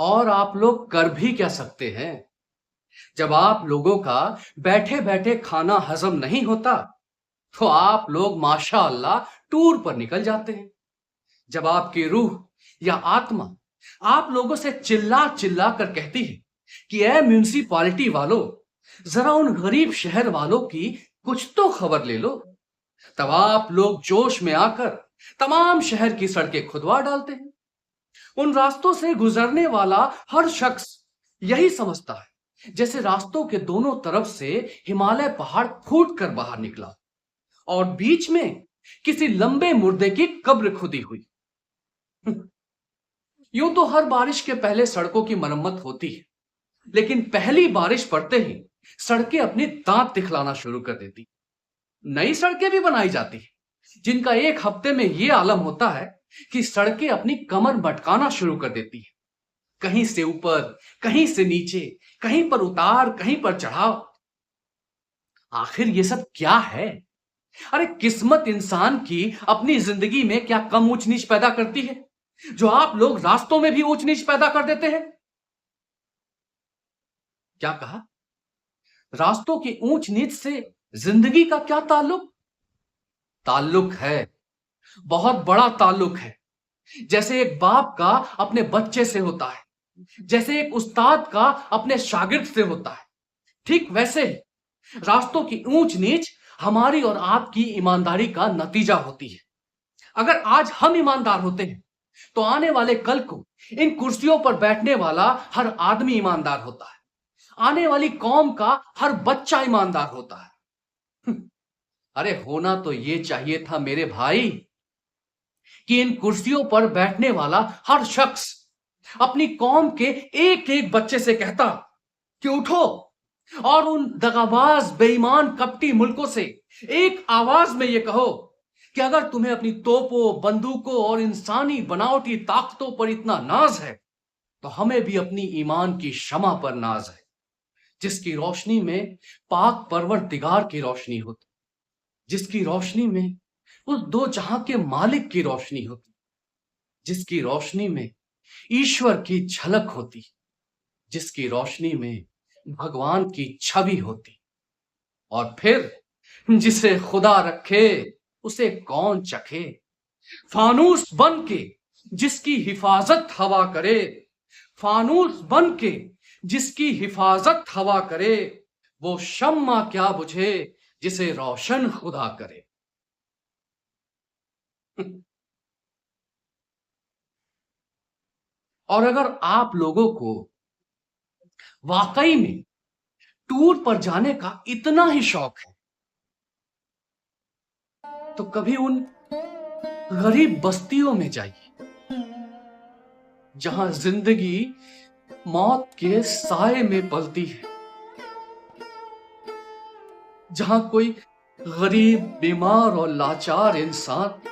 और आप लोग कर भी क्या सकते हैं? जब आप लोगों का बैठे-बैठे खाना हजम नहीं होता, तो आप लोग माशाअल्लाह टूर पर निकल जाते हैं। जब आपकी रूह या आत्मा आप लोगों से चिल्ला-चिल्ला कर कहती है कि ए म्युनिसिपैलिटी वालों, जरा उन गरीब शहर वालों की कुछ तो खबर ले लो, तब आप लोग जोश में आकर तमाम शहर की सड़कें खुदवा डालते हैं। उन रास्तों से गुजरने वाला हर शख्स यही समझता है जैसे रास्तों के दोनों तरफ से हिमालय पहाड़ फूट कर बाहर निकला और बीच में किसी लंबे मुर्दे की कब्र खुदी हुई। यूं तो हर बारिश के पहले सड़कों की मरम्मत होती है, लेकिन पहली बारिश पड़ते ही सड़कें अपने दांत दिखलाना शुरू कर देती। नई सड़कें भी बनाई जाती हैं, जिनका एक हफ्ते में यह आलम होता है कि सड़कें अपनी कमर मटकाना शुरू कर देती हैं। कहीं से ऊपर, कहीं से नीचे, कहीं पर उतार, कहीं पर चढ़ाव। आखिर ये सब क्या है? अरे किस्मत इंसान की अपनी जिंदगी में क्या कम ऊंच नीच पैदा करती है, जो आप लोग रास्तों में भी ऊंच नीच पैदा कर देते हैं? क्या कहा? रास्तों की ऊंच नीच से जिंदगी का क्या ताल्लुक? ताल्लुक है, बहुत बड़ा ताल्लुक है। जैसे एक बाप का अपने बच्चे से होता है, जैसे एक उस्ताद का अपने शागिर्द से होता है, ठीक वैसे ही रास्तों की ऊंच नीच हमारी और आपकी ईमानदारी का नतीजा होती है। अगर आज हम ईमानदार होते हैं, तो आने वाले कल को इन कुर्सियों पर बैठने वाला हर आदमी ईमानदार होता है। आने वाली कौम का हर बच्चा ईमानदार होता है। अरे होना तो ये चाहिए था मेरे भाई कि इन कुर्सियों पर बैठने वाला हर शख्स अपनी कौम के एक एक बच्चे से कहता कि उठो और उन दगाबाज, बेईमान, कपटी मुल्कों से एक आवाज में यह कहो कि अगर तुम्हें अपनी तोपों, बंदूकों और इंसानी बनावटी ताकतों पर इतना नाज है, तो हमें भी अपनी ईमान की शमा पर नाज है, जिसकी रोशनी में पाक परवरदिगार की रोशनी होती, जिसकी रोशनी में उस दो जहां के मालिक की रोशनी होती, जिसकी रोशनी में ईश्वर की झलक होती, जिसकी रोशनी में भगवान की छवि होती। और फिर जिसे खुदा रखे उसे कौन चखे। फानूस बन के जिसकी हिफाजत हवा करे, फानूस बन के जिसकी हिफाजत हवा करे, वो शम्मा क्या बुझे जिसे रोशन खुदा करे। और अगर आप लोगों को वाकई में टूर पर जाने का इतना ही शौक है, तो कभी उन गरीब बस्तियों में जाइए जहां जिंदगी मौत के साए में पलती है, जहां कोई गरीब, बीमार और लाचार इंसान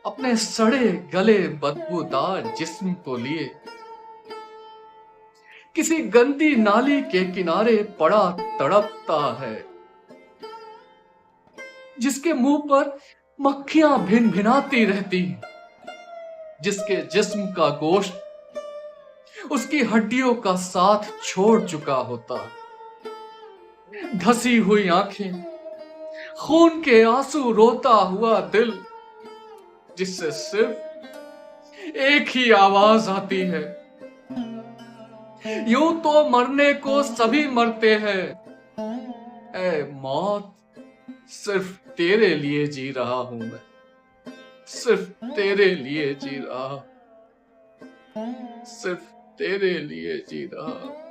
अपने सड़े गले बदबूदार जिस्म को लिए किसी गंदी नाली के किनारे पड़ा तड़पता है, जिसके मुंह पर मक्खियां भिन भिनाती रहती हैं, जिसके जिस्म का गोश्त उसकी हड्डियों का साथ छोड़ चुका होता, धसी हुई आंखें, खून के आंसू रोता हुआ दिल, जिससे सिर्फ एक ही आवाज आती है, यूं तो मरने को सभी मरते हैं, ऐ मौत सिर्फ तेरे लिए जी रहा हूं मैं, सिर्फ तेरे लिए जी रहा, सिर्फ तेरे लिए जी रहा।